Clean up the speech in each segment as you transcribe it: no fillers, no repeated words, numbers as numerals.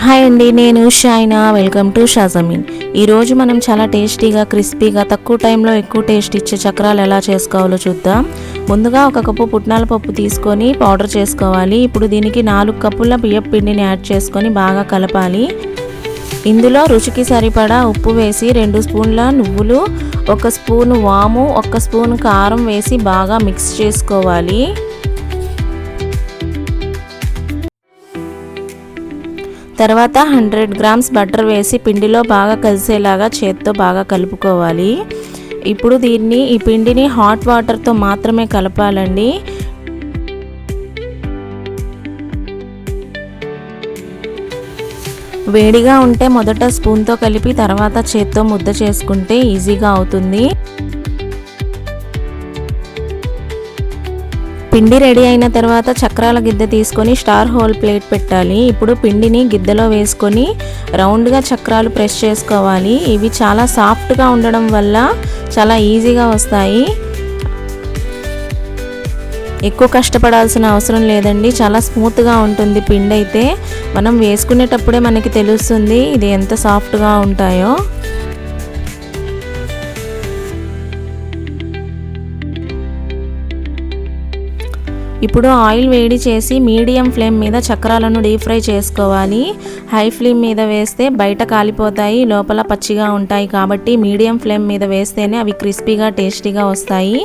Hi అండి, నేను షైనా. Welcome to షాజమీన్. ఈరోజు మనం చాలా టేస్టీగా క్రిస్పీగా తక్కువ టైంలో ఎక్కువ టేస్ట్ ఇచ్చే చక్రాలు ఎలా చేసుకోవాలో చూద్దాం. ముందుగా ఒక కప్పు పుట్నాల పప్పు తీసుకొని పౌడర్ చేసుకోవాలి. ఇప్పుడు దీనికి 4 కప్పుల బియ్యం పిండిని యాడ్ చేసుకొని బాగా కలపాలి. ఇందులో రుచికి సరిపడా ఉప్పు వేసి 2 స్పూన్ల నువ్వులు, 1 స్పూన్ వాము, 1 స్పూన్ కారం వేసి బాగా మిక్స్ చేసుకోవాలి. తర్వాత 100 గ్రామ్స్ బటర్ వేసి పిండిలో బాగా కలిసేలాగా చేత్తో బాగా కలుపుకోవాలి. ఇప్పుడు ఈ పిండిని హాట్ వాటర్తో మాత్రమే కలపాలండి. వేడిగా ఉంటే మొదట స్పూన్తో కలిపి తర్వాత చేత్తో ముద్ద చేసుకుంటే ఈజీగా అవుతుంది. పిండి రెడీ అయిన తర్వాత చక్రాల గిద్దె తీసుకొని స్టార్ హోల్ ప్లేట్ పెట్టాలి. ఇప్పుడు పిండిని గిద్దెలో వేసుకొని రౌండ్గా చక్రాలు ప్రెస్ చేసుకోవాలి. ఇవి చాలా సాఫ్ట్గా ఉండడం వల్ల చాలా ఈజీగా వస్తాయి. ఎక్కువ కష్టపడాల్సిన అవసరం లేదండి, చాలా స్మూత్గా ఉంటుంది. పిండి అయితే మనం వేసుకునేటప్పుడే మనకి తెలుస్తుంది ఇది ఎంత సాఫ్ట్గా ఉంటాయో. ఇప్పుడు ఆయిల్ వేడి చేసి మీడియం ఫ్లేమ్ మీద చక్రాలను డీప్ ఫ్రై చేసుకోవాలి. హై ఫ్లేమ్ మీద వేస్తే బయట కాలిపోతాయి, లోపల పచ్చిగా ఉంటాయి. కాబట్టి మీడియం ఫ్లేమ్ మీద వేస్తేనే అవి క్రిస్పీగా టేస్టీగా వస్తాయి.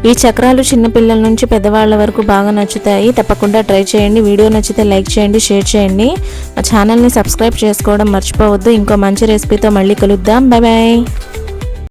ఈ చక్రాలు చిన్నపిల్లల నుంచి పెద్దవాళ్ళ వరకు బాగా నచ్చుతాయి. తప్పకుండా ట్రై చేయండి. వీడియో నచ్చితే లైక్ చేయండి, షేర్ చేయండి. మా ఛానల్ని సబ్స్క్రైబ్ చేసుకోవడం మర్చిపోవద్దు. ఇంకో మంచి రెసిపీతో మళ్ళీ కలుద్దాం. Bye bye.